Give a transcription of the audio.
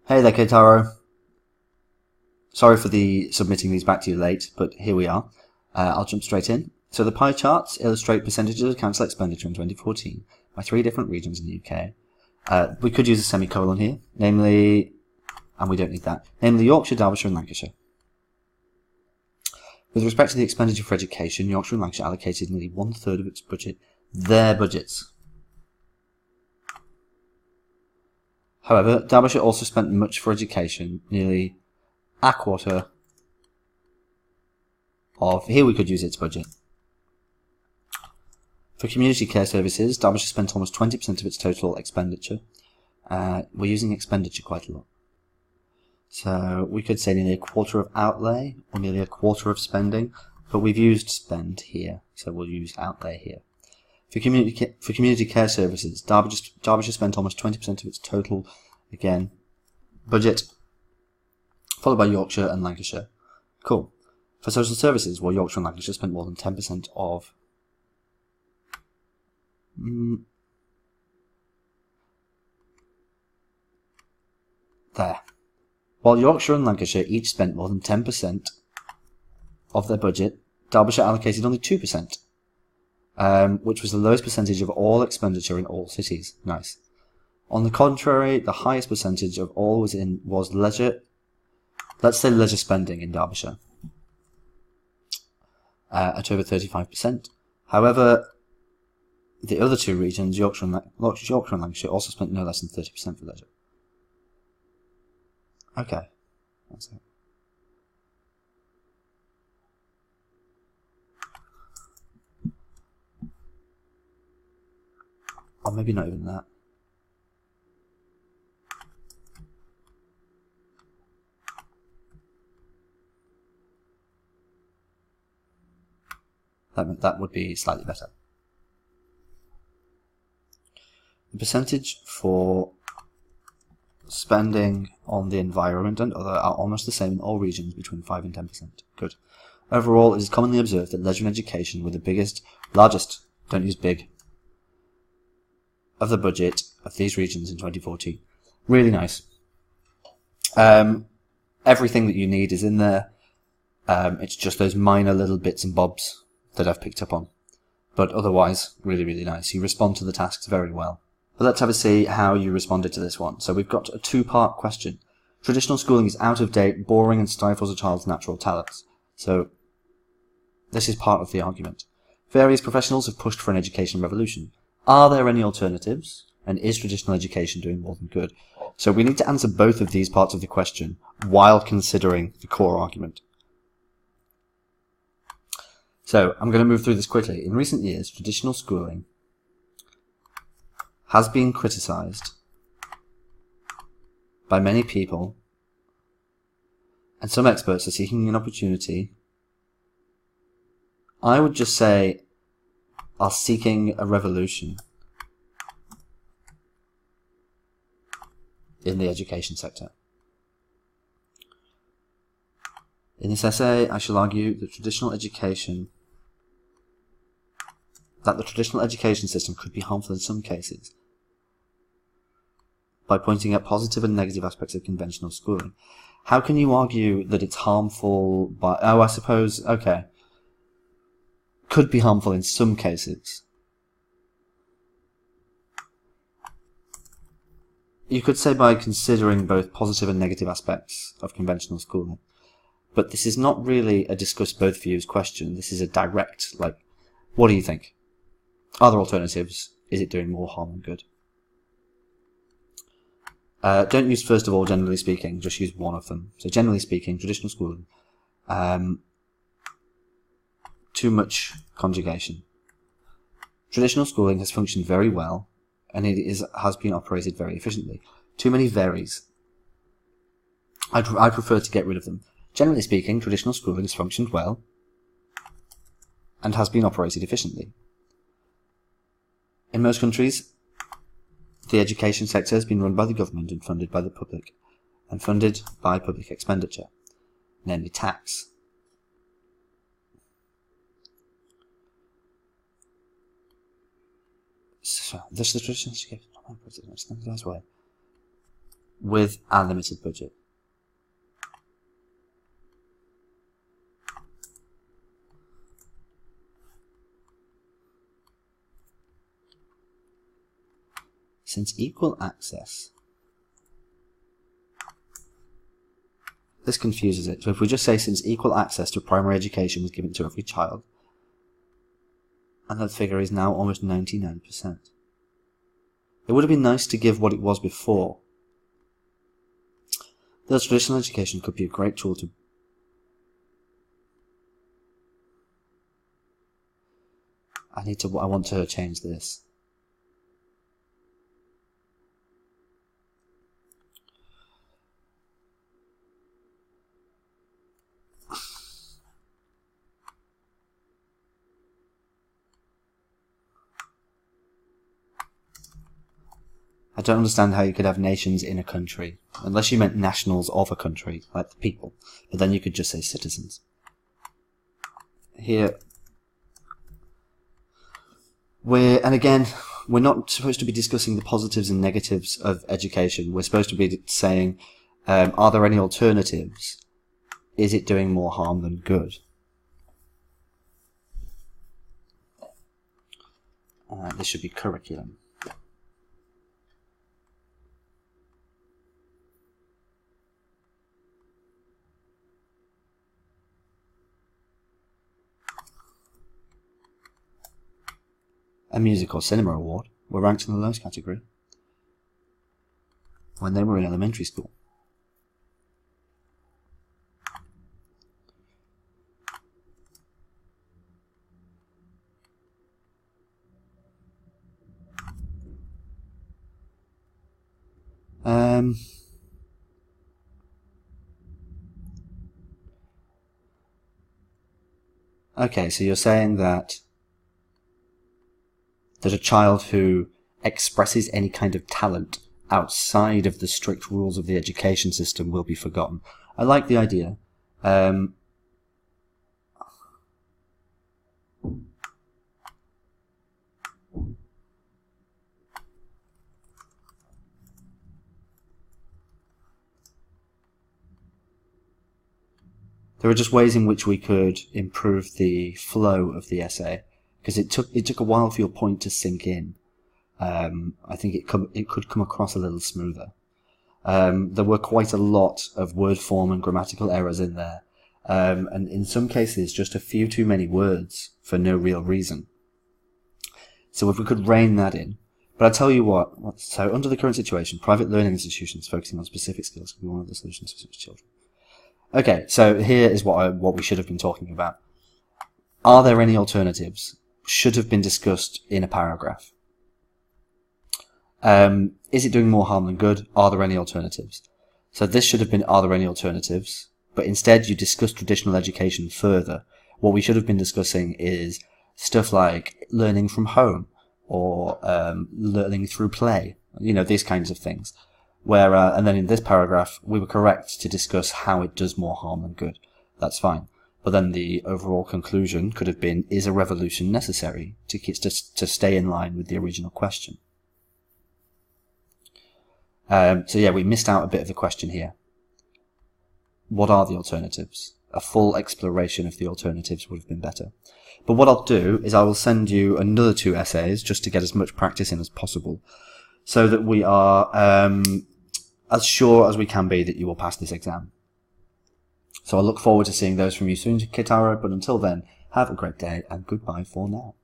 Hey there, Keitaro. Sorry for submitting these back to you late, but here we are. I'll jump straight in. So the pie charts illustrate percentages of council expenditure in 2014 by 3 different regions in the UK. We could use a semicolon here, namely, and we don't need that, namely Yorkshire, Derbyshire and Lancashire. With respect to the expenditure for education, Yorkshire and Lancashire allocated nearly 1/3 of its budget, their budgets. However, Derbyshire also spent much for education, nearly a quarter of, here we could use its budget. For community care services, Derbyshire spent almost 20% of its total expenditure. We're using expenditure quite a lot. So we could say nearly a quarter of outlay, or nearly a quarter of spending, but we've used spend here, so we'll use outlay here. For community care services, Derbyshire spent almost 20% of its total, again, budget, followed by Yorkshire and Lancashire. Cool. For social services, well, Yorkshire and Lancashire spent more than 10% of... There. While Yorkshire and Lancashire each spent more than 10% of their budget, Derbyshire allocated only 2%, which was the lowest percentage of all expenditure in all cities. Nice. On the contrary, the highest percentage of all was leisure. Let's say leisure spending in Derbyshire, at over 35%. However, the other two regions, Yorkshire and Lancashire, also spent no less than 30% for leisure. Okay, that's it. Or maybe not even that. That would be slightly better. The percentage for spending on the environment and other are almost the same in all regions, between 5 and 10%. Good. Overall, it is commonly observed that leisure and education were the largest, don't use big, of the budget of these regions in 2014. Really nice. Everything that you need is in there. It's just those minor little bits and bobs that I've picked up on. But otherwise, really, really nice. You respond to the tasks very well. But let's have a see how you responded to this one. So we've got a 2-part question. Traditional schooling is out of date, boring, and stifles a child's natural talents. So this is part of the argument. Various professionals have pushed for an education revolution. Are there any alternatives? And is traditional education doing more than good? So we need to answer both of these parts of the question while considering the core argument. So I'm going to move through this quickly. In recent years, traditional schooling has been criticised by many people, and some experts are seeking an opportunity. I would just say are seeking a revolution in the education sector. In this essay, I shall argue that the traditional education system could be harmful in some cases by pointing out positive and negative aspects of conventional schooling. How can you argue that it's harmful by... Oh, I suppose, okay. Could be harmful in some cases. You could say by considering both positive and negative aspects of conventional schooling. But this is not really a discuss both views question. This is a direct, like, what do you think? Are there alternatives? Is it doing more harm than good? Don't use, first of all, generally speaking, just use one of them. So generally speaking, traditional schooling, too much conjugation. Traditional schooling has functioned very well, and has been operated very efficiently. Too many varies. I prefer to get rid of them. Generally speaking, traditional schooling has functioned well, and has been operated efficiently. In most countries, the education sector has been run by the government and funded by the public, and funded by public expenditure, namely tax. So, this is the traditional education. with a limited budget. Since equal access, this confuses it. So if we just say since equal access to primary education was given to every child, and that figure is now almost 99%. It would have been nice to give what it was before. Thus, traditional education could be a great tool to I want to change this. I don't understand how you could have nations in a country, unless you meant nationals of a country, like the people, but then you could just say citizens. Here, and again, we're not supposed to be discussing the positives and negatives of education. We're supposed to be saying, are there any alternatives? Is it doing more harm than good? This should be curriculum. A music or cinema award were ranked in the lowest category when they were in elementary school. Okay, so you're saying that a child who expresses any kind of talent outside of the strict rules of the education system will be forgotten. I like the idea. There are just ways in which we could improve the flow of the essay, because it took a while for your point to sink in. I think it could come across a little smoother. There were quite a lot of word form and grammatical errors in there, and in some cases just a few too many words for no real reason. So if we could rein that in. But I tell you what, so under the current situation, private learning institutions focusing on specific skills can be one of the solutions for such children. Okay, so here is what we should have been talking about. Are there any alternatives? Should have been discussed in a paragraph. Is it doing more harm than good? Are there any alternatives? So this should have been, are there any alternatives? But instead you discuss traditional education further. What we should have been discussing is stuff like learning from home or learning through play, these kinds of things. And then in this paragraph, we were correct to discuss how it does more harm than good. That's fine. But then the overall conclusion could have been, is a revolution necessary to stay in line with the original question? So yeah, we missed out a bit of the question here. What are the alternatives? A full exploration of the alternatives would have been better. But what I'll do is I will send you another 2 essays just to get as much practice in as possible, so that we are as sure as we can be that you will pass this exam. So I look forward to seeing those from you soon, Keitaro, but until then, have a great day and goodbye for now.